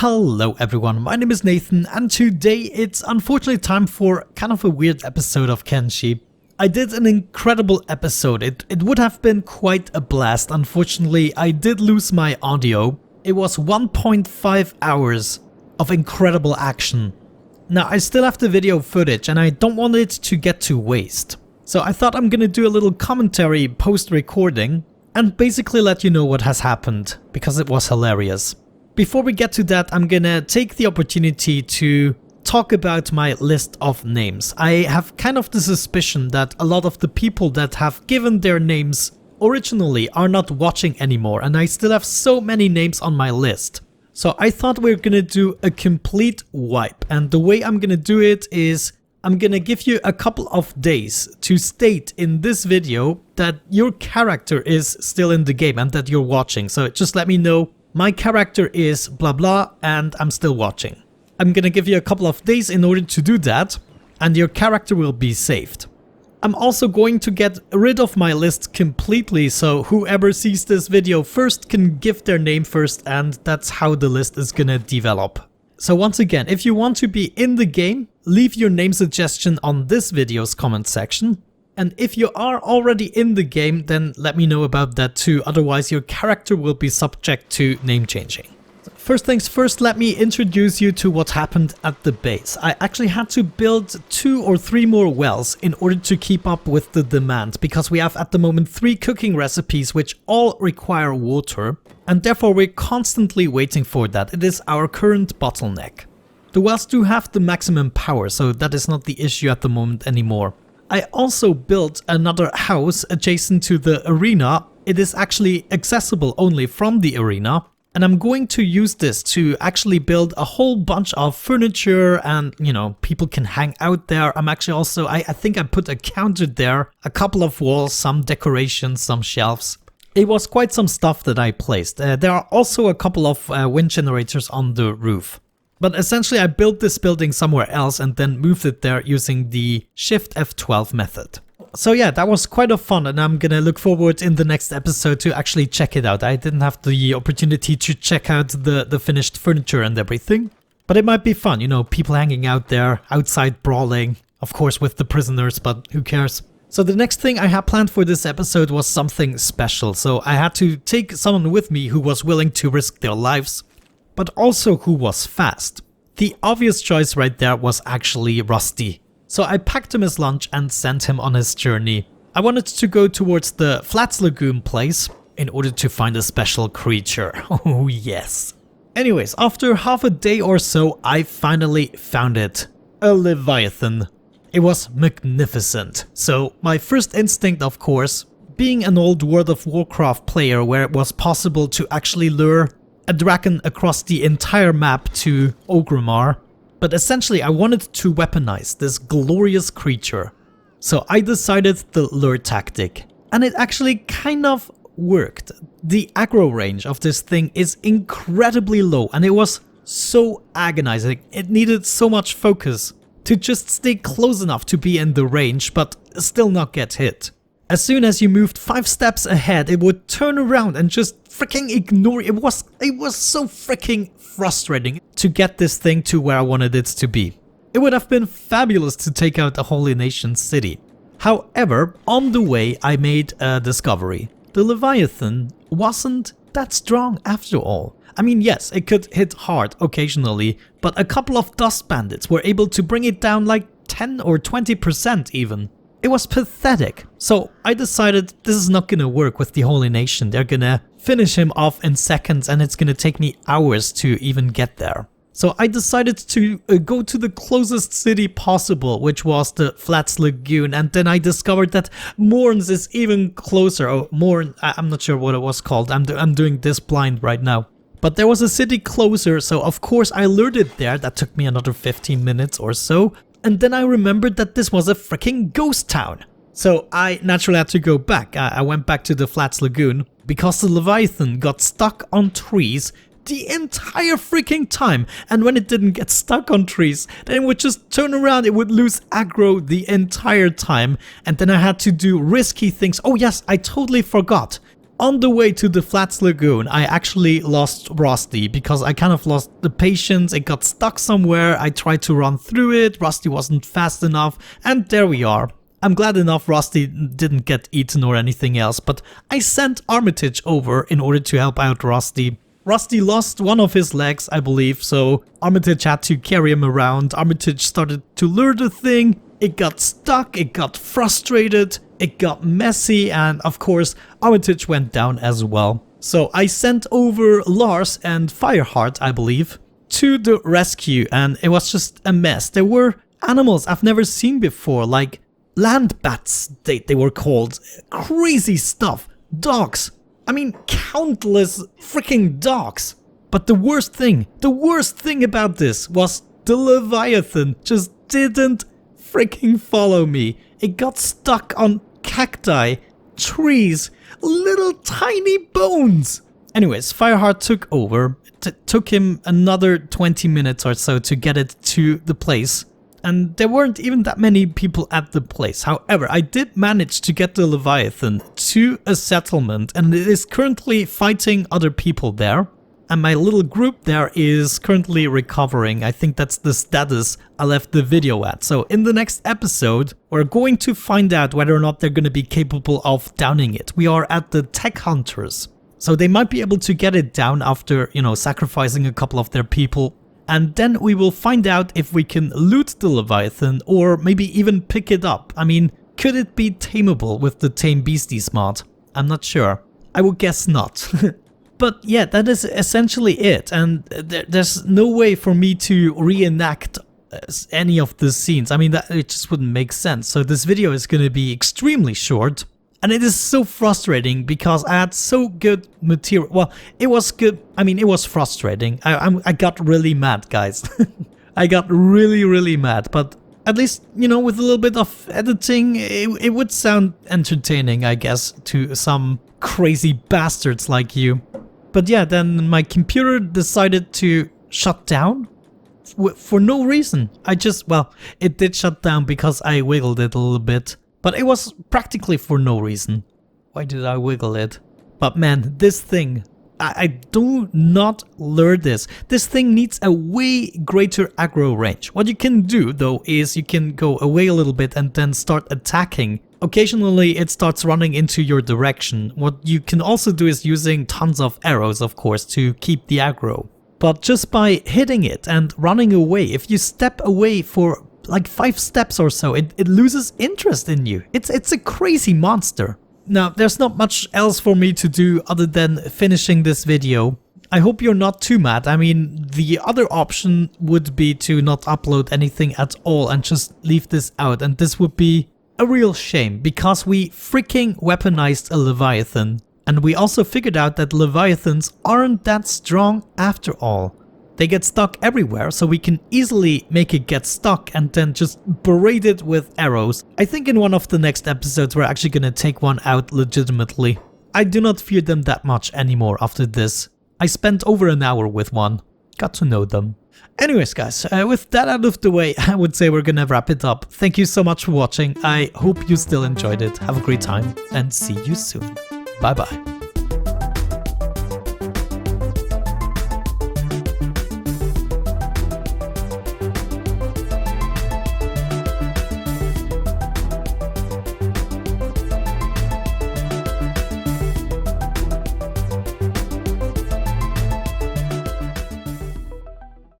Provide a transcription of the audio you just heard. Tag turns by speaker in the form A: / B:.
A: Hello everyone, my name is Nathan and today it's unfortunately time for kind of a weird episode of Kenshi. I did an incredible episode, it would have been quite a blast. Unfortunately I did lose my audio. It was 1.5 hours of incredible action. Now I still have the video footage and I don't want it to get to waste. So I thought I'm gonna do a little commentary post-recording and basically let you know what has happened, because it was hilarious. Before we get to that, I'm gonna take the opportunity to talk about my list of names. I have kind of the suspicion that a lot of the people that have given their names originally are not watching anymore, and I still have so many names on my list. So I thought we were gonna do a complete wipe, and the way I'm gonna do it is I'm gonna give you a couple of days to state in this video that your character is still in the game and that you're watching. So just let me know, my character is blah blah and I'm still watching. I'm gonna give you a couple of days in order to do that, and your character will be saved. I'm also going to get rid of my list completely, so whoever sees this video first can give their name first, and that's how the list is gonna develop. So once again, if you want to be in the game, leave your name suggestion on this video's comment section. And if you are already in the game, then let me know about that too, otherwise your character will be subject to name changing. First things first, let me introduce you to what happened at the base. I actually had to build 2 or 3 more wells in order to keep up with the demand, because we have at the moment 3 cooking recipes which all require water, and therefore we're constantly waiting for that. It is our current bottleneck. The wells do have the maximum power, so that is not the issue at the moment anymore. I also built another house adjacent to the arena. It is actually accessible only from the arena, and I'm going to use this to actually build a whole bunch of furniture, and you know, people can hang out there. I'm actually also, I think I put a counter there, a couple of walls, some decorations, some shelves. It was quite some stuff that I placed. There are also a couple of wind generators on the roof. But essentially I built this building somewhere else and then moved it there using the Shift F12 method. So yeah, that was quite a fun, and I'm gonna look forward in the next episode to actually check it out. I didn't have the opportunity to check out the finished furniture and everything. But it might be fun, you know, people hanging out there, outside brawling, of course with the prisoners, but who cares. So the next thing I had planned for this episode was something special, so I had to take someone with me who was willing to risk their lives, but also who was fast. The obvious choice right there was actually Rusty. So I packed him his lunch and sent him on his journey. I wanted to go towards the Flats Lagoon place in order to find a special creature. Oh yes. Anyways, after half a day or so, I finally found it. A Leviathan. It was magnificent. So my first instinct, of course, being an old World of Warcraft player where it was possible to actually lure a dragon across the entire map to Orgrimmar, but essentially I wanted to weaponize this glorious creature. So I decided the lure tactic, and it actually kind of worked. The aggro range of this thing is incredibly low, and it was so agonizing. It needed so much focus to just stay close enough to be in the range, but still not get hit. As soon as you moved 5 steps ahead, it would turn around and just freaking ignore you. It was so freaking frustrating to get this thing to where I wanted it to be. It would have been fabulous to take out a Holy Nation city. However, on the way I made a discovery. The Leviathan wasn't that strong after all. I mean, yes, it could hit hard occasionally, but a couple of dust bandits were able to bring it down like 10 or 20% even. It was pathetic. So I decided this is not gonna work with the Holy Nation. They're gonna finish him off in seconds and it's gonna take me hours to even get there. So I decided to go to the closest city possible, which was the Flats Lagoon, and then I discovered that Morns is even closer. Oh, Morn, I'm not sure what it was called. I'm doing this blind right now. But there was a city closer, so of course I lured it there. That took me another 15 minutes or so. And then I remembered that this was a freaking ghost town. So I naturally had to go back. I went back to the Flats Lagoon because the Leviathan got stuck on trees the entire freaking time. And when it didn't get stuck on trees, then it would just turn around. It would lose aggro the entire time. And then I had to do risky things. Oh yes, I totally forgot. On the way to the Flats Lagoon, I actually lost Rusty because I kind of lost the patience. It got stuck somewhere. I tried to run through it. Rusty wasn't fast enough. And there we are. I'm glad enough Rusty didn't get eaten or anything else, but I sent Armitage over in order to help out Rusty. Rusty lost one of his legs, I believe, so Armitage had to carry him around. Armitage started to lure the thing. It got stuck, it got frustrated, it got messy, and of course Armitage went down as well. So I sent over Lars and Fireheart, I believe, to the rescue, and it was just a mess. There were animals I've never seen before, like land bats, they were called. Crazy stuff. Dogs. I mean, countless freaking dogs. But the worst thing about this was the Leviathan just didn't freaking follow me. It got stuck on cacti, trees, little tiny bones. Anyways, Fireheart took over. It took him another 20 minutes or so to get it to the place. And there weren't even that many people at the place. However, I did manage to get the Leviathan to a settlement, and it is currently fighting other people there. And my little group there is currently recovering. I think that's the status I left the video at. So in the next episode, we're going to find out whether or not they're going to be capable of downing it. We are at the Tech Hunters. So they might be able to get it down after, you know, sacrificing a couple of their people. And then we will find out if we can loot the Leviathan or maybe even pick it up. I mean, could it be tameable with the Tame Beasties mod? I'm not sure. I would guess not. But yeah, that is essentially it. And there's no way for me to reenact any of the scenes. I mean, it just wouldn't make sense. So this video is going to be extremely short. And it is so frustrating because I had so good material. Well, it was good. I mean, it was frustrating. I got really mad, guys. I got really mad. But at least, you know, with a little bit of editing, it would sound entertaining, I guess, to some crazy bastards like you. But yeah, then my computer decided to shut down for no reason. Well, it did shut down because I wiggled it a little bit. But it was practically for no reason. Why did I wiggle it? But man, this thing, I do not lure this. This thing needs a way greater aggro range. What you can do though is you can go away a little bit and then start attacking. Occasionally it starts running into your direction. What you can also do is using tons of arrows, of course, to keep the aggro. But just by hitting it and running away, if you step away for like 5 steps or so, it loses interest in you. It's a crazy monster. Now, there's not much else for me to do other than finishing this video. I hope you're not too mad. I mean, the other option would be to not upload anything at all and just leave this out, and this would be a real shame because we freaking weaponized a Leviathan. And we also figured out that Leviathans aren't that strong after all. They get stuck everywhere, so we can easily make it get stuck and then just berate it with arrows. I think in one of the next episodes we're actually gonna take one out legitimately. I do not fear them that much anymore after this. I spent over an hour with one. Got to know them. Anyways guys, with that out of the way, I would say we're gonna wrap it up. Thank you so much for watching. I hope you still enjoyed it. Have a great time and see you soon. Bye bye.